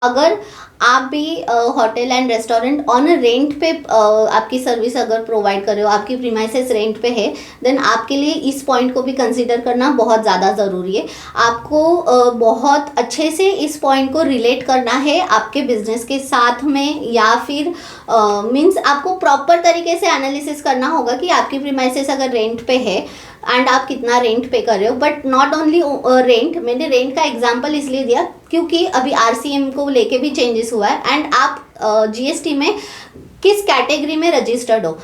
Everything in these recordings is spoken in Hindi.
अगर आप भी hotel and restaurant on rent पे आपकी सर्विस अगर प्रोवाइड कर रहे हो, आपकी प्रीमाइसेस रेंट पे है, देन आपके लिए इस पॉइंट को भी कंसीडर करना बहुत ज़्यादा ज़रूरी है। आपको बहुत अच्छे से इस पॉइंट को रिलेट करना है आपके बिजनेस के साथ में, या फिर मीन्स आपको प्रॉपर तरीके से एनालिसिस करना होगा कि आपकी प्रीमाइसेस अगर रेंट पे है एंड आप कितना रेंट पे कर रहे हो। बट नॉट ओनली रेंट, मैंने रेंट का एग्जांपल इसलिए दिया क्योंकि अभी आरसीएम को लेके भी चेंजेस हुआ है एंड आप जीएसटी में किस कैटेगरी में रजिस्टर्ड हो।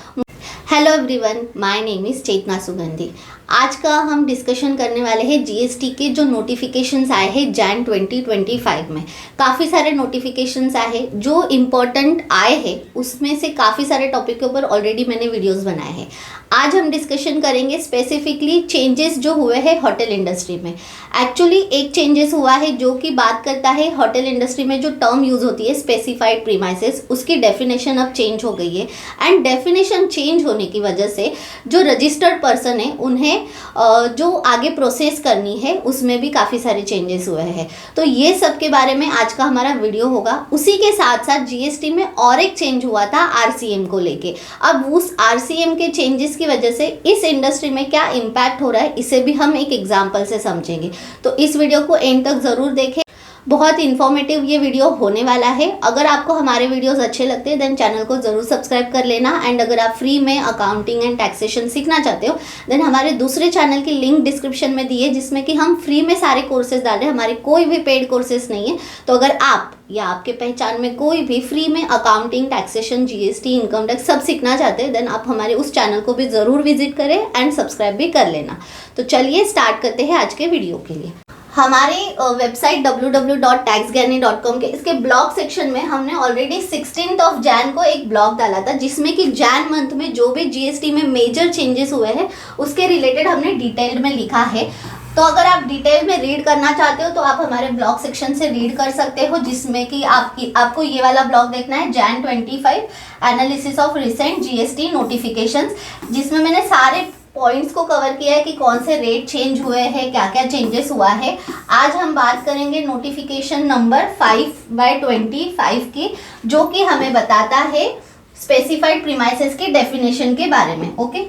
Hello everyone, my name is Chetna Sugandhi. आज का हम डिस्कशन करने वाले हैं जीएसटी के जो नोटिफिकेशंस आए हैं जैन 2025 में। काफ़ी सारे नोटिफिकेशंस आए हैं, जो इम्पोर्टेंट आए हैं उसमें से काफ़ी सारे टॉपिक के ऊपर ऑलरेडी मैंने वीडियोस बनाए हैं। आज हम डिस्कशन करेंगे स्पेसिफिकली चेंजेस जो हुए हैं होटल इंडस्ट्री में। एक्चुअली एक चेंजेस हुआ है जो कि बात करता है होटल इंडस्ट्री में जो टर्म यूज़ होती है स्पेसिफाइड प्रीमाइसेस, उसकी डेफिनेशन अब चेंज हो गई है। एंड डेफिनेशन चेंज होने की वजह से जो रजिस्टर्ड पर्सन है उन्हें जो आगे प्रोसेस करनी है उसमें भी काफ़ी सारे चेंजेस हुए हैं। तो ये सब के बारे में आज का हमारा वीडियो होगा। उसी के साथ साथ जीएसटी में और एक चेंज हुआ था आरसीएम को लेके। अब उस आरसीएम के चेंजेस की वजह से इस इंडस्ट्री में क्या इम्पैक्ट हो रहा है, इसे भी हम एक एग्जाम्पल से समझेंगे। तो इस वीडियो को एंड तक ज़रूर देखें, बहुत इन्फॉर्मेटिव ये वीडियो होने वाला है। अगर आपको हमारे वीडियोस अच्छे लगते हैं देन चैनल को ज़रूर सब्सक्राइब कर लेना। एंड अगर आप फ्री में अकाउंटिंग एंड टैक्सेशन सीखना चाहते हो देन हमारे दूसरे चैनल की लिंक डिस्क्रिप्शन में दी है, जिसमें कि हम फ्री में सारे कोर्सेज डाल रहे हैं। हमारे कोई भी पेड कोर्सेज नहीं है। तो अगर आप या आपके पहचान में कोई भी फ्री में accounting, taxation, GST, income tax सब सीखना चाहते हैं देन आप हमारे उस चैनल को भी ज़रूर विजिट करें एंड सब्सक्राइब भी कर लेना। तो चलिए स्टार्ट करते हैं आज के वीडियो के लिए। हमारे वेबसाइट www.taxgyani.com के इसके ब्लॉग सेक्शन में हमने ऑलरेडी 16 जैन को एक ब्लॉग डाला था, जिसमें कि जैन मंथ में जो भी जीएसटी में मेजर चेंजेस हुए हैं उसके रिलेटेड हमने डिटेल्ड में लिखा है। तो अगर आप डिटेल में रीड करना चाहते हो तो आप हमारे ब्लॉग सेक्शन से रीड कर सकते हो, जिसमें कि आपको ये वाला ब्लॉग देखना है Jain 25 analysis of recent GST notifications, जिसमें मैंने सारे पॉइंट्स को कवर किया है कि कौन से रेट चेंज हुए हैं, क्या क्या चेंजेस हुआ है। आज हम बात करेंगे नोटिफिकेशन नंबर 5/25 की, जो कि हमें बताता है स्पेसिफाइड प्रीमाइसेस के डेफिनेशन के बारे में। ओके,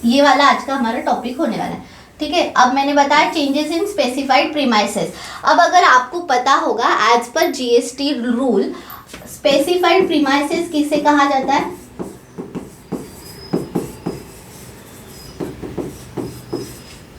ये वाला आज का हमारा टॉपिक होने वाला है। ठीक है, अब मैंने बताया चेंजेस इन स्पेसिफाइड प्रीमाइसेस। अब अगर आपको पता होगा as per GST rule specified premises किसे कहा जाता है?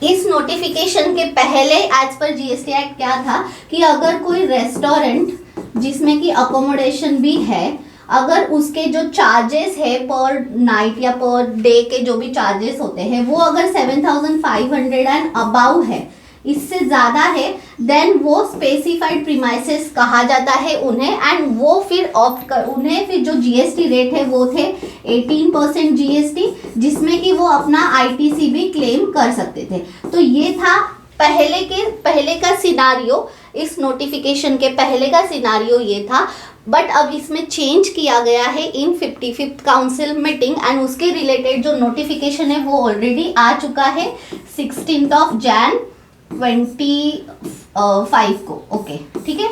इस नोटिफिकेशन के पहले एज पर जीएसटी एक्ट क्या था कि अगर कोई रेस्टोरेंट जिसमें कि अकोमोडेशन भी है, अगर उसके जो चार्जेस है पर नाइट या पर डे के जो भी चार्जेस होते हैं वो अगर 7,500 एंड अबाउ है, इससे ज़्यादा है, देन वो स्पेसिफाइड प्रीमाइसेस कहा जाता है उन्हें। एंड वो फिर ऑप्ट कर उन्हें फिर जो जीएसटी रेट है वो थे 18% जीएसटी, जिसमें कि वो अपना आईटीसी भी क्लेम कर सकते थे। तो ये था पहले का सिनारियो। इस नोटिफिकेशन के पहले का सिनारियो ये था। बट अब इसमें चेंज किया गया है इन 55th काउंसिल मीटिंग एंड उसके रिलेटेड जो नोटिफिकेशन है वो ऑलरेडी आ चुका है 16 जैन 25 को। ओके, ठीक है।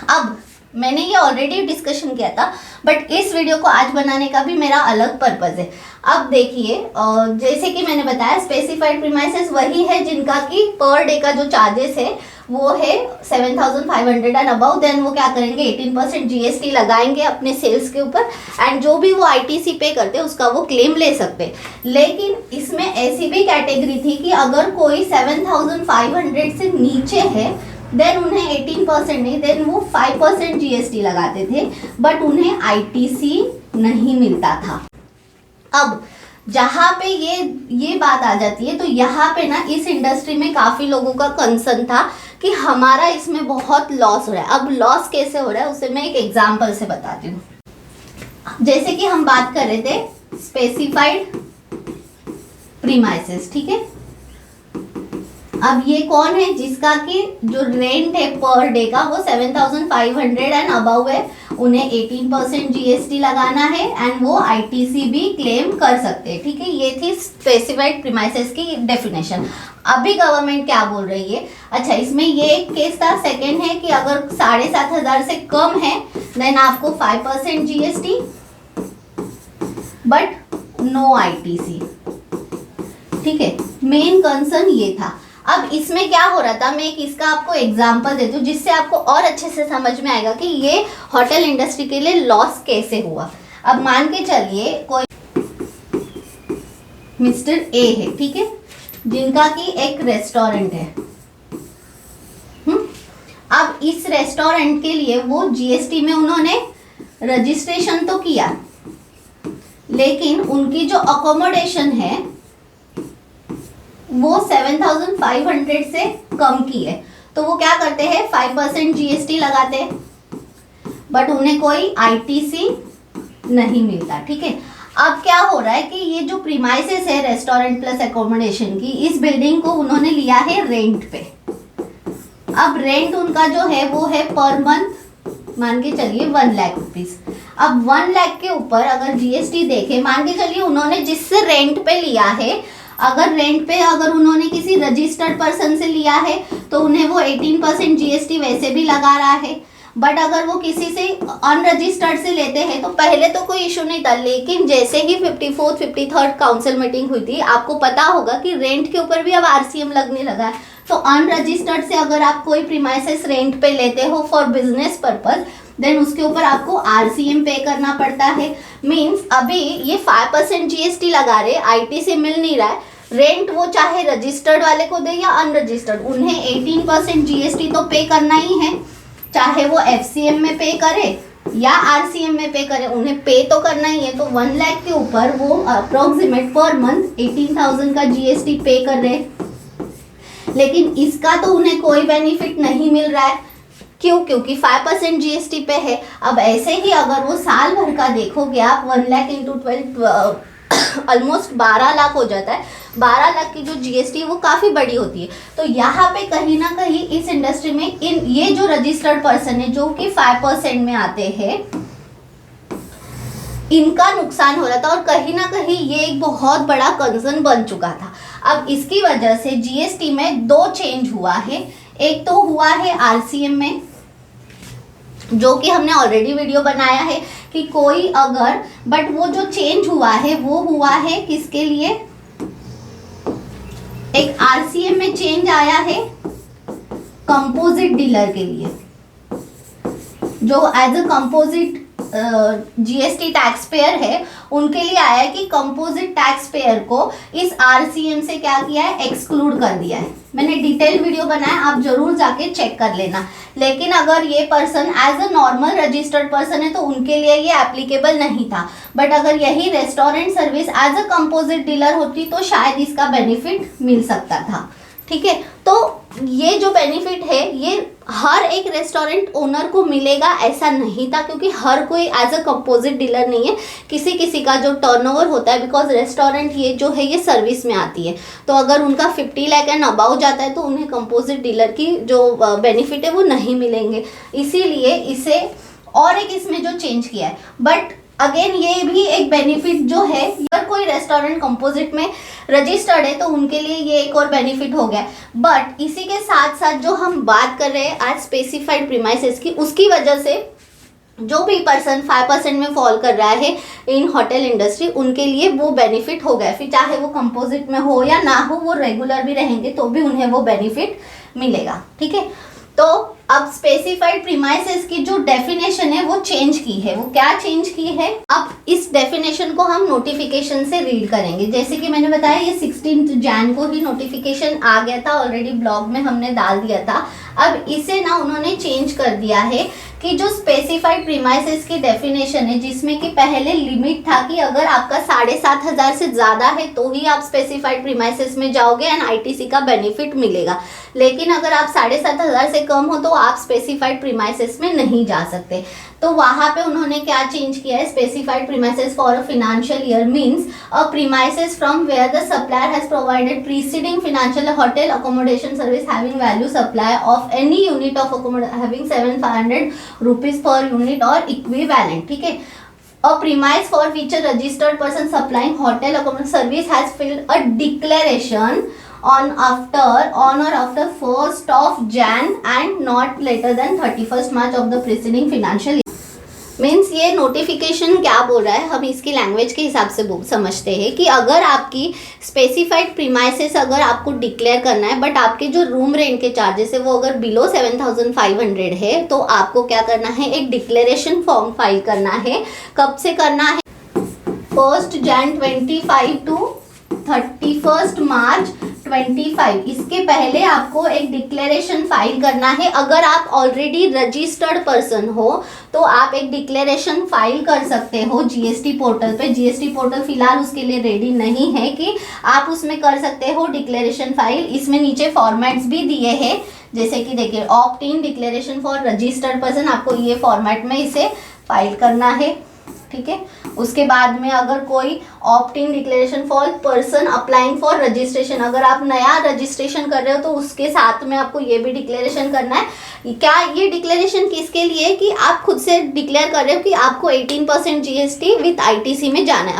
अब मैंने ये ऑलरेडी डिस्कशन किया था, बट इस वीडियो को आज बनाने का भी मेरा अलग पर्पज़ है। अब देखिए, जैसे कि मैंने बताया स्पेसिफाइड प्रीमाइसेस वही है जिनका कि पर डे का जो चार्जेस है वो है 7,500 एंड अबाउ। देन वो क्या करेंगे, 18% जीएसटी लगाएंगे अपने सेल्स के ऊपर एंड जो भी वो आईटीसी पे करते हैं उसका वो क्लेम ले सकते हैं। लेकिन इसमें ऐसी भी कैटेगरी थी कि अगर कोई 7,500 से नीचे है देन उन्हें 18% नहीं, देन वो 5% जीएसटी लगाते थे, बट उन्हें आईटीसी नहीं मिलता था। अब जहाँ पे ये बात आ जाती है तो यहाँ पे ना इस इंडस्ट्री में काफ़ी लोगों का कंसर्न था कि हमारा इसमें बहुत लॉस हो रहा है। अब लॉस कैसे हो रहा है उसे मैं एक एग्जांपल से बताती हूँ। जैसे कि हम बात कर रहे थे स्पेसिफाइड प्रीमाइसेस, ठीक है। अब ये कौन है जिसका कि जो रेंट है पर डे का वो 7,500 एंड अबाउ है, उन्हें 18% जीएसटी लगाना है एंड वो आईटीसी भी क्लेम कर सकते हैं। ठीक है, ये थी स्पेसिफाइड प्रीमाइसेस की डेफिनेशन। अभी गवर्नमेंट क्या बोल रही है, अच्छा इसमें ये एक केस था, सेकंड है कि अगर 7,500 से कम है देन आपको 5% GST बट नो ITC, ठीक है। मेन कंसर्न ये था। अब इसमें क्या हो रहा था, मैं एक इसका आपको एग्जांपल देती हूँ जिससे आपको और अच्छे से समझ में आएगा कि ये होटल इंडस्ट्री के लिए लॉस कैसे हुआ। अब मान के चलिए कोई मिस्टर ए है, ठीक है, जिनका कि एक रेस्टोरेंट है। अब इस रेस्टोरेंट के लिए वो GST में उन्होंने रजिस्ट्रेशन तो किया, लेकिन उनकी जो अकोमोडेशन है वो 7,500 से कम की है। तो वो क्या करते हैं, 5% GST लगाते हैं, बट उन्हें कोई ITC नहीं मिलता, ठीक है। अब क्या हो रहा है कि ये जो प्रीमाइसेस है रेस्टोरेंट प्लस एकोमोडेशन की, इस बिल्डिंग को उन्होंने लिया है रेंट पे। अब रेंट उनका जो है वो है पर मंथ मान के चलिए 1 लाख रुपीज। अब 1 लाख के ऊपर अगर GST देखे, मान के चलिए उन्होंने जिससे रेंट पे लिया है, अगर रेंट पे अगर उन्होंने किसी रजिस्टर्ड पर्सन से लिया है तो उन्हें वो 18% GST वैसे भी लगा रहा है। बट अगर वो किसी से अनरजिस्टर्ड से लेते हैं तो पहले तो कोई इशू नहीं था, लेकिन जैसे ही 54th 53rd काउंसिल मीटिंग हुई थी, आपको पता होगा कि रेंट के ऊपर भी अब RCM लगने लगा है। तो अनरजिस्टर्ड से अगर आप कोई प्रीमाइसेस रेंट पे लेते हो फॉर बिजनेस पर्पज, देन उसके ऊपर आपको RCM पे करना पड़ता है। मीन्स अभी ये 5% GST लगा रहे, ITC मिल नहीं रहा है। रेंट वो चाहे रजिस्टर्ड वाले को दे या अनरजिस्टर्ड, उन्हें 18% GST तो पे करना ही है, चाहे वो FCM में पे करे या RCM में पे करे, उन्हें पे तो करना ही है। तो 1 लाख के ऊपर वो अप्रोक्सीमेट पर मंथ 18,000 का GST पे कर रहे, लेकिन इसका तो उन्हें कोई बेनिफिट नहीं मिल रहा है। क्यों? क्योंकि 5% GST पे है। अब ऐसे ही अगर वो साल भर का देखोगे आप, 1 लाख इंटू 12 ऑलमोस्ट 12 लाख हो जाता है। 12 लाख की जो GST वो काफ़ी बड़ी होती है। तो यहाँ पे कहीं ना कहीं इस इंडस्ट्री में ये जो रजिस्टर्ड पर्सन है जो कि 5% में आते हैं, इनका नुकसान हो रहा था और कहीं ना कहीं ये एक बहुत बड़ा कंसर्न बन चुका था। अब इसकी वजह से GST में 2 चेंज हुआ है। एक तो हुआ है RCM में, जो कि हमने ऑलरेडी वीडियो बनाया है कि कोई अगर, बट वो जो चेंज हुआ है वो हुआ है किसके लिए, एक RCM में चेंज आया है कंपोजिट डीलर के लिए, जो as a composite GST tax payer है, उनके लिए आया है कि कंपोजिट टैक्स पेयर को इस RCM से क्या किया है, एक्सक्लूड कर दिया है। मैंने डिटेल वीडियो बनाया, आप जरूर जाके चेक कर लेना। लेकिन अगर ये person as a normal registered person है तो उनके लिए ये एप्लीकेबल नहीं था। बट अगर यही restaurant service as a composite dealer होती तो शायद इसका बेनिफिट मिल सकता था, ठीक है। तो ये जो बेनिफिट है ये हर एक रेस्टोरेंट ओनर को मिलेगा ऐसा नहीं था, क्योंकि हर कोई एज अ कंपोजिट डीलर नहीं है। किसी किसी का जो टर्नओवर होता है, बिकॉज रेस्टोरेंट ये जो है ये सर्विस में आती है, तो अगर उनका 50 लाख एंड अबाउ जाता है तो उन्हें कंपोजिट डीलर की जो बेनिफिट है वो नहीं मिलेंगे। इसीलिए इसे और एक इसमें जो चेंज किया है, बट अगेन ये भी एक बेनिफिट जो है, अगर कोई रेस्टोरेंट कंपोजिट में रजिस्टर्ड है तो उनके लिए ये एक और बेनिफिट हो गया। बट इसी के साथ साथ जो हम बात कर रहे हैं आज स्पेसिफाइड प्रीमाइसेस की, उसकी वजह से जो भी पर्सन 5% में फॉल कर रहा है इन होटल इंडस्ट्री, उनके लिए वो बेनिफिट हो गया। फिर चाहे वो कंपोजिट में हो या ना हो, वो रेगुलर भी रहेंगे तो भी उन्हें वो बेनिफिट मिलेगा, ठीक है। तो अब स्पेसिफाइड प्रीमाइसेस की जो डेफिनेशन है वो चेंज की है। वो क्या चेंज की है, अब इस डेफिनेशन को हम नोटिफिकेशन से रीड करेंगे। जैसे कि मैंने बताया ये 16 जैन को ही नोटिफिकेशन आ गया था, ऑलरेडी ब्लॉग में हमने डाल दिया था। अब इसे ना उन्होंने चेंज कर दिया है कि जो स्पेसिफाइड प्रीमाइसेस की डेफिनेशन है, जिसमें कि पहले लिमिट था कि अगर आपका 7,500 से ज़्यादा है तो ही आप स्पेसिफाइड प्रीमाइसेस में जाओगे एंड ITC का बेनिफिट मिलेगा, लेकिन अगर आप 7,500 से कम हो तो आप स्पेसिफाइड प्रीमाइसेस में नहीं जा सकते। तो वहाँ पे उन्होंने क्या चेंज किया है, specified premises for a financial year means a premises from where the supplier has provided preceding financial hotel accommodation service having value supply of any unit of having 7,500 rupees per unit और इक्विवेलेंट, ठीक है। A premise for which a registered person supplying hotel accommodation service has filled a declaration on or after 1st of Jan and not later than 31st March of the preceding financial year. Means ये नोटिफिकेशन क्या बोल रहा है, हम इसकी लैंग्वेज के हिसाब से समझते हैं कि अगर आपकी स्पेसिफाइड प्रीमाइसेस अगर आपको डिक्लेयर करना है, बट आपके जो रूम रेंट के चार्जेस है वो अगर बिलो 7,500 है, तो आपको क्या करना है, एक डिक्लेरेशन फॉर्म फाइल करना है. कब से करना है, 1st Jan 25 to 31st March 25. इसके पहले आपको एक डिक्लेरेशन फाइल करना है. अगर आप ऑलरेडी रजिस्टर्ड पर्सन हो तो आप एक डिक्लेरेशन फाइल कर सकते हो जीएसटी पोर्टल पे. जीएसटी पोर्टल फिलहाल उसके लिए रेडी नहीं है कि आप उसमें कर सकते हो डिक्लेरेशन फाइल. इसमें नीचे फॉर्मेट्स भी दिए हैं, जैसे कि देखिए opt in declaration for registered person, आपको ये फॉर्मेट में इसे फाइल करना है. ठीक है, उसके बाद में अगर कोई opt in declaration for person applying for registration, अगर आप नया रजिस्ट्रेशन कर रहे हो तो उसके साथ में आपको ये भी डिक्लेरेशन करना है. क्या ये डिक्लेरेशन किसके लिए, कि आप खुद से डिक्लेयर कर रहे हो कि आपको 18% जीएसटी विथ आईटीसी में जाना है.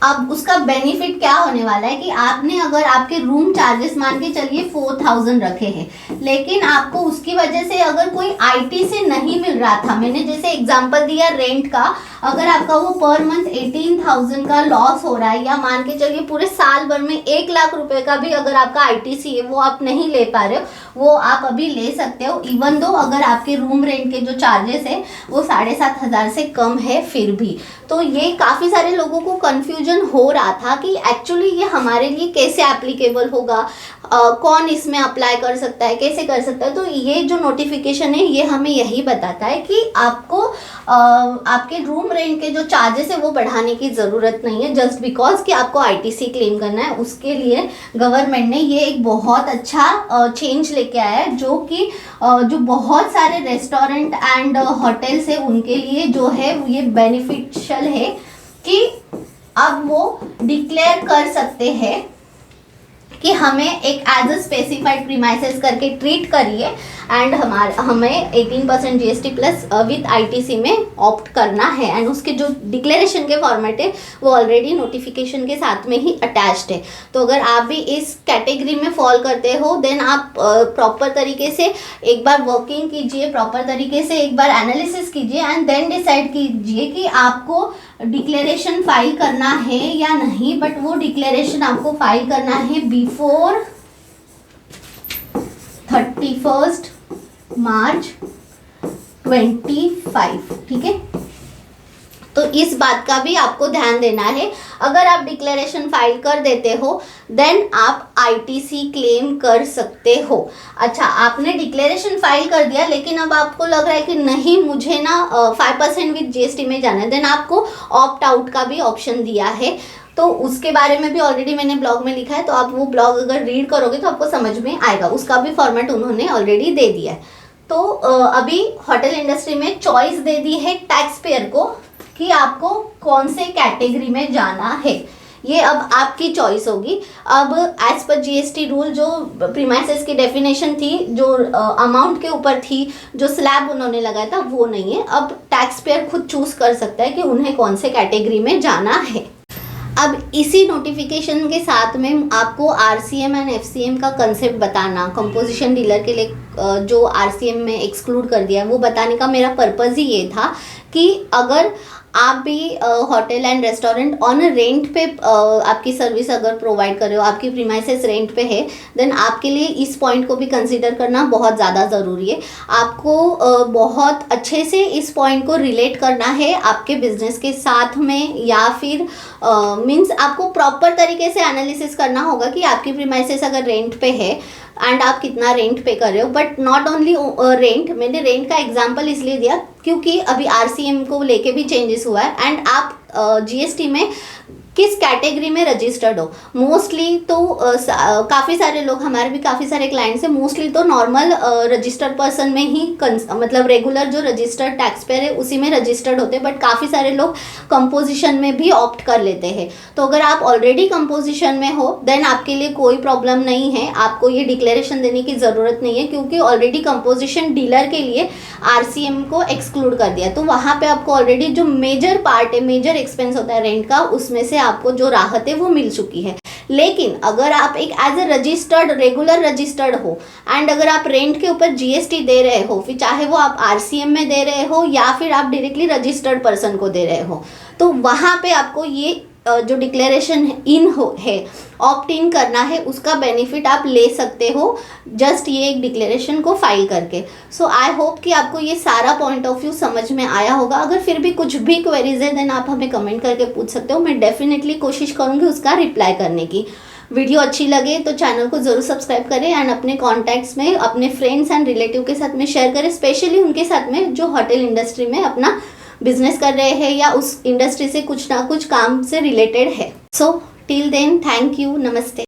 अब उसका बेनिफिट क्या होने वाला है कि आपने अगर आपके रूम चार्जेस मान के चलिए 4,000 रखे हैं, लेकिन आपको उसकी वजह से अगर कोई आईटी से नहीं मिल रहा था, मैंने जैसे एग्जांपल दिया रेंट का, अगर आपका वो पर मंथ 18,000 का लॉस हो रहा है, या मान के चलिए पूरे साल भर में 1 लाख रुपए का भी अगर आपका आईटीसी है वो आप नहीं ले पा रहे हो, वो आप अभी ले सकते हो, इवन दो अगर आपके रूम रेंट के जो चार्जेस है वो 7,500 से कम है फिर भी. तो ये काफ़ी सारे लोगों को कन्फ्यूजन हो रहा था कि एक्चुअली ये हमारे लिए कैसे एप्लीकेबल होगा, कौन इसमें अप्लाई कर सकता है, कैसे कर सकता है. तो ये जो नोटिफिकेशन है ये हमें यही बताता है कि आपको आपके रूम रेंट के जो चार्जेस है वो बढ़ाने की ज़रूरत नहीं है, जस्ट बिकॉज कि आपको आईटीसी क्लेम करना है. उसके लिए गवर्नमेंट ने ये एक बहुत अच्छा चेंज लेके आया है, जो कि जो बहुत सारे रेस्टोरेंट एंड होटल्स है उनके लिए जो है ये बेनिफिशियल है कि अब वो डिक्लेयर कर सकते हैं कि हमें एक एज अ स्पेसिफाइड प्रीमाइसेस करके ट्रीट करिए एंड हमें 18% जीएसटी प्लस विथ आईटीसी में ऑप्ट करना है. एंड उसके जो डिक्लेरेशन के फॉर्मेट है वो ऑलरेडी नोटिफिकेशन के साथ में ही अटैच्ड है. तो अगर आप भी इस कैटेगरी में फॉल करते हो देन आप प्रॉपर तरीके से एक बार वर्किंग कीजिए, प्रॉपर तरीके से एक बार एनालिसिस कीजिए एंड देन डिसाइड कीजिए कि आपको डिक्लेरेशन फाइल करना है या नहीं. बट वो डिक्लेरेशन आपको फाइल करना है बिफोर 31st मार्च 25. ठीक है, तो इस बात का भी आपको ध्यान देना है. अगर आप डिक्लेरेशन फाइल कर देते हो देन आप आईटीसी क्लेम कर सकते हो. अच्छा, आपने डिक्लेरेशन फाइल कर दिया लेकिन अब आपको लग रहा है कि नहीं मुझे ना 5% विद जीएसटी में जाना है, देन आपको ऑप्ट आउट का भी ऑप्शन दिया है. तो उसके बारे में भी ऑलरेडी मैंने ब्लॉग में लिखा है, तो आप वो ब्लॉग अगर रीड करोगे तो आपको समझ में आएगा. उसका भी फॉर्मेट उन्होंने ऑलरेडी दे दिया है. तो अभी होटल इंडस्ट्री में चॉइस दे दी है टैक्स पेयर को कि आपको कौन से कैटेगरी में जाना है. ये अब आपकी चॉइस होगी. अब एज पर जीएसटी रूल जो प्रीमाइसेस की डेफिनेशन थी, जो अमाउंट के ऊपर थी, जो स्लैब उन्होंने लगाया था वो नहीं है. अब टैक्स पेयर खुद चूज कर सकता है कि उन्हें कौन से कैटेगरी में जाना है. अब इसी नोटिफिकेशन के साथ में आपको आरसीएम एंड एफसीएम का कंसेप्ट बताना, कंपोजिशन डीलर के लिए जो आरसीएम में एक्सक्लूड कर दिया वो बताने का मेरा पर्पज़ ही ये था कि अगर आप भी hotel and restaurant on rent पे आपकी सर्विस अगर प्रोवाइड कर रहे हो, आपकी प्रीमाइसेस रेंट पे है, देन आपके लिए इस पॉइंट को भी कंसीडर करना बहुत ज़्यादा ज़रूरी है. आपको बहुत अच्छे से इस पॉइंट को रिलेट करना है आपके बिजनेस के साथ में, या फिर मीन्स आपको प्रॉपर तरीके से एनालिसिस करना होगा कि आपकी प्रीमाइसेस अगर रेंट पे है एंड आप कितना रेंट पे कर रहे हो. बट नॉट ओनली रेंट, मैंने रेंट का एग्जांपल इसलिए दिया क्योंकि अभी आरसीएम को लेके भी चेंजेस हुआ है एंड आप जीएसटी में किस कैटेगरी में रजिस्टर्ड हो. मोस्टली तो काफ़ी सारे लोग, हमारे भी काफ़ी सारे क्लाइंट्स हैं, मोस्टली तो नॉर्मल रजिस्टर्ड पर्सन में ही मतलब रेगुलर जो रजिस्टर्ड टैक्स पेयर है उसी में रजिस्टर्ड होते हैं. बट काफ़ी सारे लोग कंपोजिशन में भी ऑप्ट कर लेते हैं. तो अगर आप ऑलरेडी कंपोजिशन में हो देन आपके लिए कोई प्रॉब्लम नहीं है, आपको ये डिक्लेरेशन देने की ज़रूरत नहीं है क्योंकि ऑलरेडी कंपोजिशन डीलर के लिए आरसीएम को एक्सक्लूड कर दिया. तो वहाँ पर आपको ऑलरेडी जो मेजर पार्ट है, मेजर एक्सपेंस होता है रेंट का, उसमें से आपको जो राहत है वो मिल चुकी है. लेकिन अगर आप एक as a registered regular registered हो एंड अगर आप रेंट के ऊपर जीएसटी दे रहे हो, फिर चाहे वो आप आरसीएम में दे रहे हो या फिर आप डायरेक्टली रजिस्टर्ड पर्सन को दे रहे हो, तो वहाँ पे आपको ये जो डिक्लेरेशन है ऑप्ट इन करना है, उसका बेनिफिट आप ले सकते हो जस्ट ये एक डिक्लेरेशन को फाइल करके। सो आई होप कि आपको ये सारा पॉइंट ऑफ व्यू समझ में आया होगा। अगर फिर भी कुछ भी क्वेरीज है देन आप हमें कमेंट करके पूछ सकते हो, मैं डेफिनेटली कोशिश करूँगी उसका रिप्लाई करने की। वीडियो अच्छी लगे तो चैनल को ज़रूर सब्सक्राइब करें एंड अपने कॉन्टैक्ट्स में अपने फ्रेंड्स एंड रिलेटिव के साथ में शेयर करें, स्पेशली उनके साथ में जो होटल इंडस्ट्री में अपना बिजनेस कर रहे हैं या उस इंडस्ट्री से कुछ ना कुछ काम से रिलेटेड है। So till then, thank you, नमस्ते।